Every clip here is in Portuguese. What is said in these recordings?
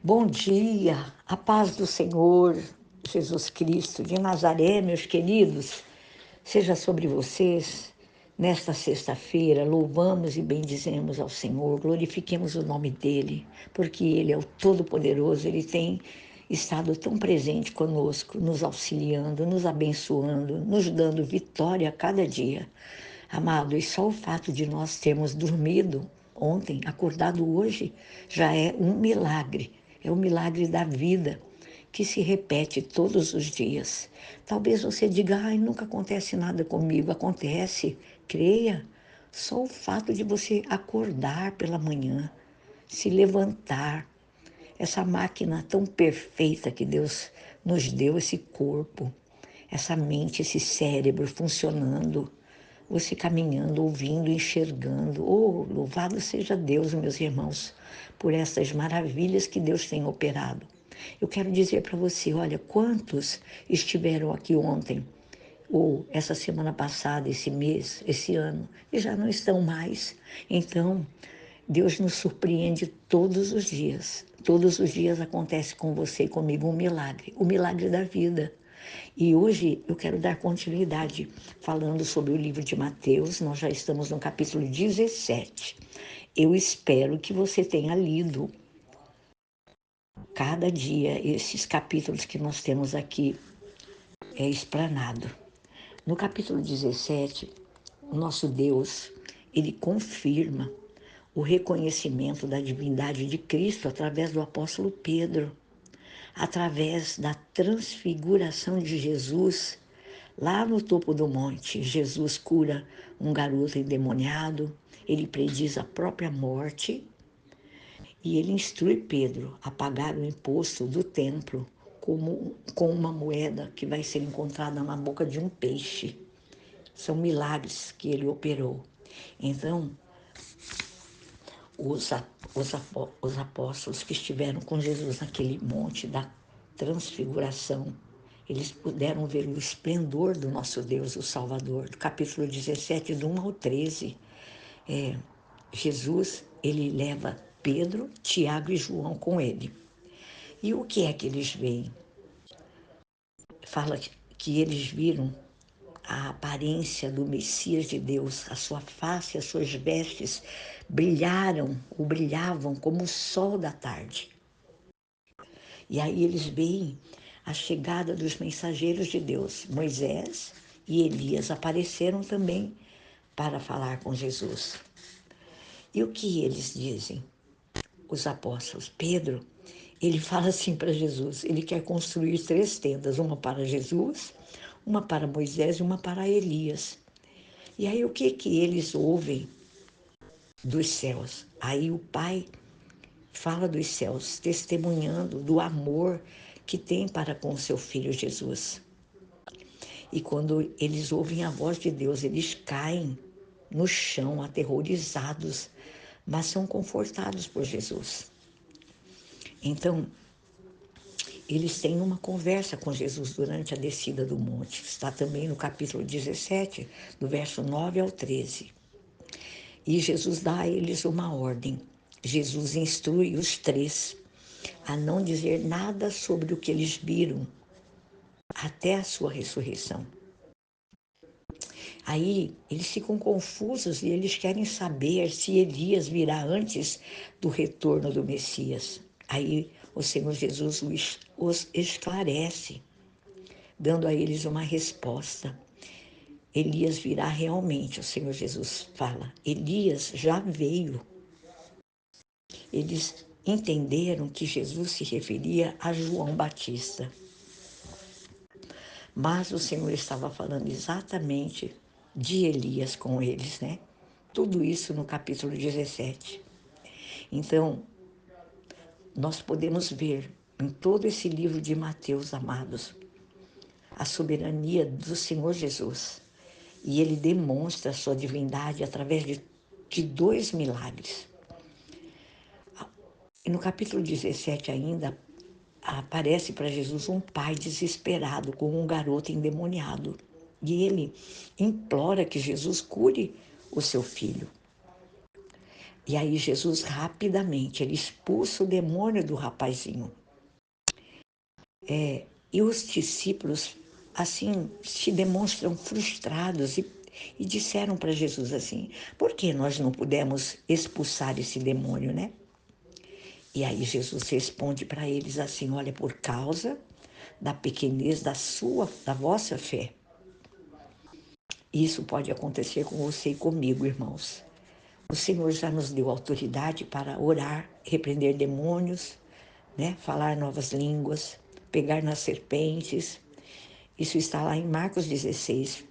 Bom dia, a paz do Senhor Jesus Cristo de Nazaré, meus queridos, seja sobre vocês. Nesta sexta-feira, louvamos e bendizemos ao Senhor, glorifiquemos o nome dEle, porque Ele é o Todo-Poderoso, Ele tem estado tão presente conosco, nos auxiliando, nos abençoando, nos dando vitória a cada dia. Amado, e só o fato de nós termos dormido ontem, acordado hoje, já é um milagre. É o milagre da vida que se repete todos os dias. Talvez você diga, ai, nunca acontece nada comigo. Acontece, creia. Só o fato de você acordar pela manhã, se levantar, essa máquina tão perfeita que Deus nos deu, esse corpo, essa mente, esse cérebro funcionando, você caminhando, ouvindo, enxergando. Oh, louvado seja Deus, meus irmãos, por essas maravilhas que Deus tem operado. Eu quero dizer para você, olha, quantos estiveram aqui ontem, ou essa semana passada, esse mês, esse ano, e já não estão mais. Então, Deus nos surpreende todos os dias. Todos os dias acontece com você e comigo um milagre, o milagre da vida. E hoje eu quero dar continuidade falando sobre o livro de Mateus. Nós já estamos no capítulo 17. Eu espero que você tenha lido cada dia esses capítulos que nós temos aqui explanado. No capítulo 17, o nosso Deus, ele confirma o reconhecimento da divindade de Cristo através do apóstolo Pedro, através da transfiguração de Jesus. Lá no topo do monte, Jesus cura um garoto endemoniado, ele prediz a própria morte e ele instrui Pedro a pagar o imposto do templo com uma moeda que vai ser encontrada na boca de um peixe. São milagres que ele operou. Então, os apóstolos que estiveram com Jesus naquele monte da transfiguração, eles puderam ver o esplendor do nosso Deus, o Salvador. Do capítulo 17, do 1 ao 13, Jesus, ele leva Pedro, Tiago e João com ele. E o que é que eles veem? Fala que eles viram a aparência do Messias de Deus, a sua face, as suas vestes brilharam ou brilhavam como o sol da tarde. E aí eles veem a chegada dos mensageiros de Deus. Moisés e Elias apareceram também para falar com Jesus. E o que eles dizem? Os apóstolos. Pedro, ele fala assim para Jesus, ele quer construir 3 tendas, uma para Jesus, uma para Moisés e uma para Elias. E aí o que eles ouvem dos céus? Aí o Pai fala dos céus, testemunhando do amor que tem para com o seu Filho Jesus. E quando eles ouvem a voz de Deus, eles caem no chão, aterrorizados, mas são confortados por Jesus. Então, eles têm uma conversa com Jesus durante a descida do monte. Está também no capítulo 17, do verso 9 ao 13. E Jesus dá a eles uma ordem. Jesus instrui os 3 a não dizer nada sobre o que eles viram até a sua ressurreição. Aí eles ficam confusos e eles querem saber se Elias virá antes do retorno do Messias. Aí o Senhor Jesus os esclarece, dando a eles uma resposta. Elias virá realmente, o Senhor Jesus fala. Elias já veio. Eles entenderam que Jesus se referia a João Batista. Mas o Senhor estava falando exatamente de Elias com eles, né? Tudo isso no capítulo 17. Então, nós podemos ver em todo esse livro de Mateus, amados, a soberania do Senhor Jesus. E ele demonstra a sua divindade através de 2 milagres. E no capítulo 17 ainda, aparece para Jesus um pai desesperado com um garoto endemoniado. E ele implora que Jesus cure o seu filho. E aí Jesus rapidamente, ele expulsa o demônio do rapazinho. E os discípulos, assim, se demonstram frustrados e disseram para Jesus assim, por que nós não pudemos expulsar esse demônio, né? E aí Jesus responde para eles assim, olha, por causa da pequenez da vossa fé. Isso pode acontecer com você e comigo, irmãos. O Senhor já nos deu autoridade para orar, repreender demônios, né? Falar novas línguas, pegar nas serpentes. Isso está lá em Marcos 16.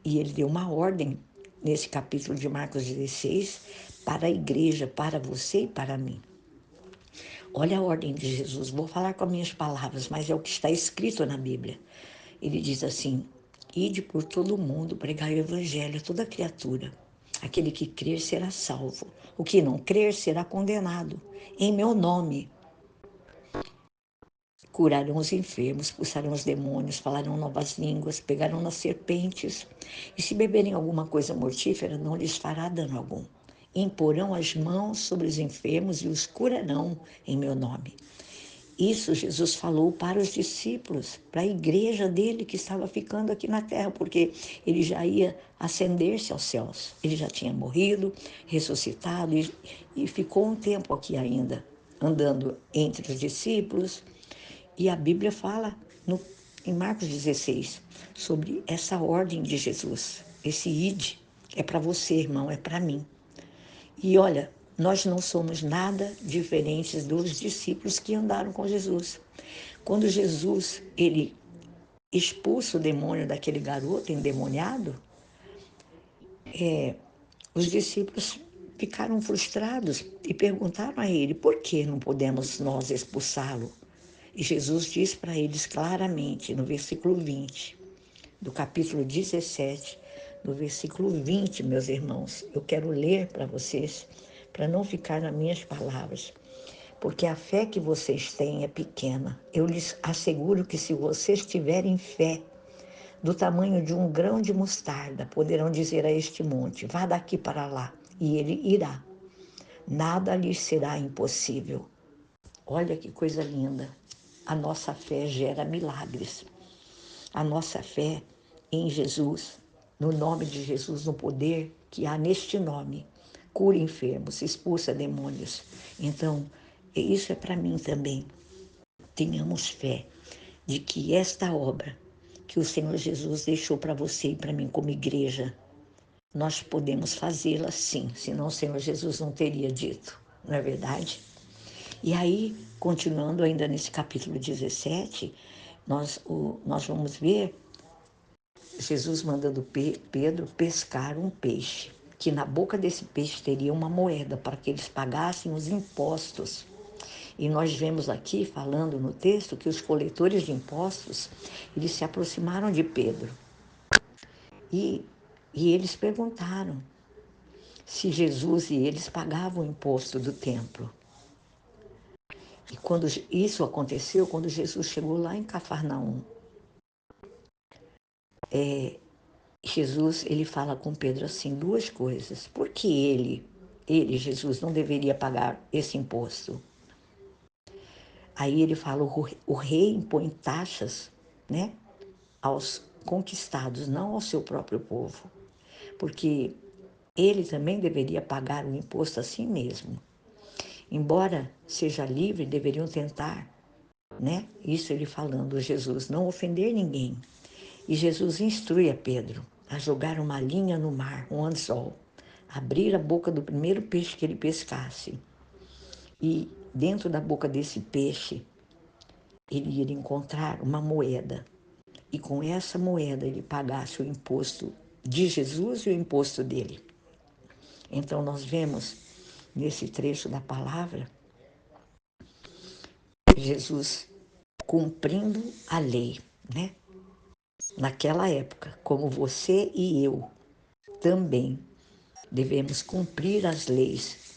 E ele deu uma ordem nesse capítulo de Marcos 16 para a igreja, para você e para mim. Olha a ordem de Jesus, vou falar com as minhas palavras, mas é o que está escrito na Bíblia. Ele diz assim, ide por todo o mundo, pregai o evangelho a toda criatura. Aquele que crer será salvo, o que não crer será condenado. Em meu nome curarão os enfermos, expulsarão os demônios, falarão novas línguas, pegarão nas serpentes, e se beberem alguma coisa mortífera, não lhes fará dano algum. Imporão as mãos sobre os enfermos e os curarão em meu nome. Isso Jesus falou para os discípulos, para a igreja dele que estava ficando aqui na terra, porque ele já ia ascender-se aos céus. Ele já tinha morrido, ressuscitado e ficou um tempo aqui ainda, andando entre os discípulos. E a Bíblia fala em Marcos 16 sobre essa ordem de Jesus, esse ide. É para você, irmão, é para mim. E olha, nós não somos nada diferentes dos discípulos que andaram com Jesus. Quando Jesus, ele expulsa o demônio daquele garoto endemoniado, os discípulos ficaram frustrados e perguntaram a ele, por que não podemos nós expulsá-lo? E Jesus diz para eles claramente, no versículo 20, do capítulo 17, no versículo 20, meus irmãos, eu quero ler para vocês, para não ficar nas minhas palavras, porque a fé que vocês têm é pequena. Eu lhes asseguro que se vocês tiverem fé do tamanho de um grão de mostarda, poderão dizer a este monte, vá daqui para lá, e ele irá. Nada lhes será impossível. Olha que coisa linda. A nossa fé gera milagres. A nossa fé em Jesus, no nome de Jesus, no poder que há neste nome, cura enfermos, expulsa demônios. Então, isso é para mim também. Tenhamos fé de que esta obra que o Senhor Jesus deixou para você e para mim como igreja, nós podemos fazê-la sim, senão o Senhor Jesus não teria dito, não é verdade? E aí, continuando ainda nesse capítulo 17, nós vamos ver Jesus mandando Pedro pescar um peixe, que na boca desse peixe teria uma moeda para que eles pagassem os impostos. E nós vemos aqui, falando no texto, que os coletores de impostos, eles se aproximaram de Pedro. E eles perguntaram se Jesus e eles pagavam o imposto do templo. E quando isso aconteceu, quando Jesus chegou lá em Cafarnaum, Jesus, ele fala com Pedro assim, duas coisas. Por que Jesus, não deveria pagar esse imposto? Aí ele fala, o rei impõe taxas, né, aos conquistados, não ao seu próprio povo. Porque ele também deveria pagar o imposto a si mesmo. Embora seja livre, deveriam tentar, né? Isso ele falando, Jesus, não ofender ninguém. E Jesus instrui a Pedro a jogar uma linha no mar, um anzol, abrir a boca do primeiro peixe que ele pescasse. E dentro da boca desse peixe, ele ia encontrar uma moeda. E com essa moeda ele pagasse o imposto de Jesus e o imposto dele. Então nós vemos nesse trecho da palavra Jesus cumprindo a lei, né? Naquela época, como você e eu também devemos cumprir as leis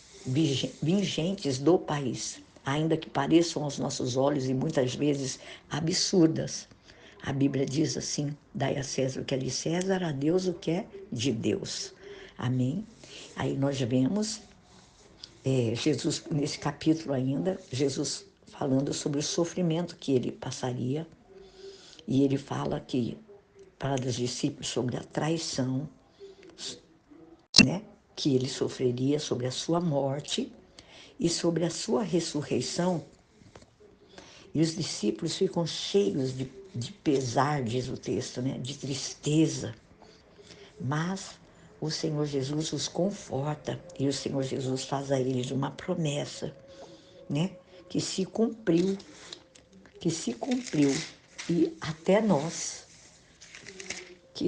vigentes do país, ainda que pareçam aos nossos olhos e muitas vezes absurdas. A Bíblia diz assim, dai a César o que é de César, a Deus o que é de Deus. Amém? Aí nós vemos Jesus, nesse capítulo ainda, Jesus falando sobre o sofrimento que ele passaria, e ele fala que para os discípulos sobre a traição, né, que ele sofreria, sobre a sua morte e sobre a sua ressurreição. E os discípulos ficam cheios de pesar, diz o texto, né, de tristeza. Mas o Senhor Jesus os conforta e o Senhor Jesus faz a eles uma promessa, né, que se cumpriu, e até nós, que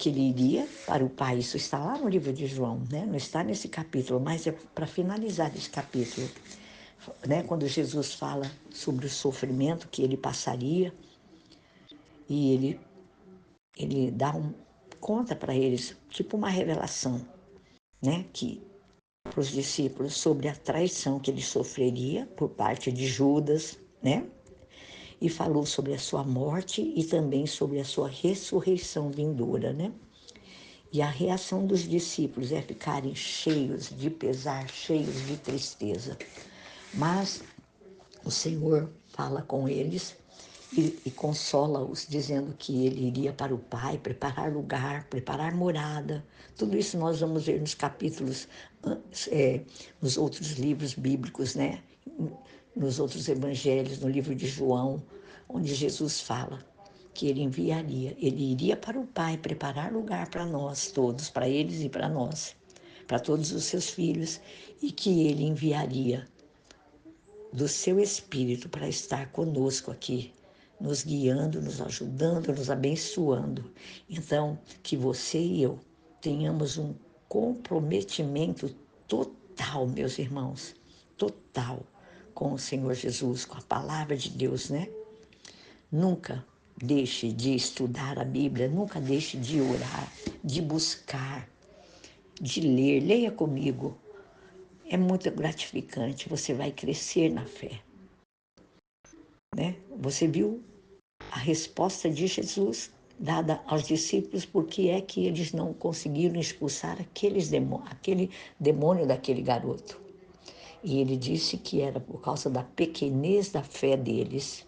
ele iria para o Pai. Isso está lá no livro de João, né? Não está nesse capítulo, mas é para finalizar esse capítulo, né? Quando Jesus fala sobre o sofrimento que ele passaria, e ele conta para eles, tipo uma revelação, né? Que para os discípulos sobre a traição que ele sofreria por parte de Judas, né? E falou sobre a sua morte e também sobre a sua ressurreição vindoura, né? E a reação dos discípulos é ficarem cheios de pesar, cheios de tristeza. Mas o Senhor fala com eles e consola-os, dizendo que ele iria para o Pai, preparar lugar, preparar morada. Tudo isso nós vamos ver nos capítulos, nos outros livros bíblicos, né? Nos outros evangelhos, no livro de João, onde Jesus fala que ele iria para o Pai preparar lugar para nós todos, para eles e para nós, para todos os seus filhos, e que ele enviaria do seu Espírito para estar conosco aqui, nos guiando, nos ajudando, nos abençoando. Então, que você e eu tenhamos um comprometimento total, meus irmãos, total, com o Senhor Jesus, com a palavra de Deus, né? Nunca deixe de estudar a Bíblia, nunca deixe de orar, de buscar, de ler. Leia comigo. É muito gratificante, você vai crescer na fé, né? Você viu a resposta de Jesus dada aos discípulos, porque é que eles não conseguiram expulsar aquele demônio daquele garoto. E ele disse que era por causa da pequenez da fé deles.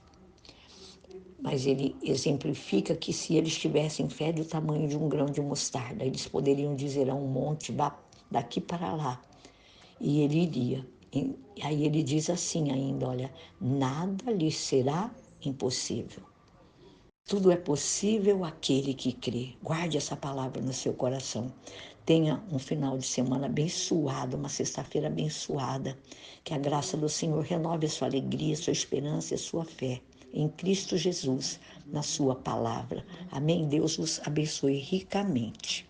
Mas ele exemplifica que se eles tivessem fé do tamanho de um grão de mostarda, eles poderiam dizer a um monte, vá daqui para lá, e ele iria. E aí ele diz assim ainda, olha, nada lhe será impossível. Tudo é possível àquele que crê. Guarde essa palavra no seu coração. Tenha um final de semana abençoado, uma sexta-feira abençoada. Que a graça do Senhor renove a sua alegria, a sua esperança e a sua fé em Cristo Jesus, na sua palavra. Amém? Deus os abençoe ricamente.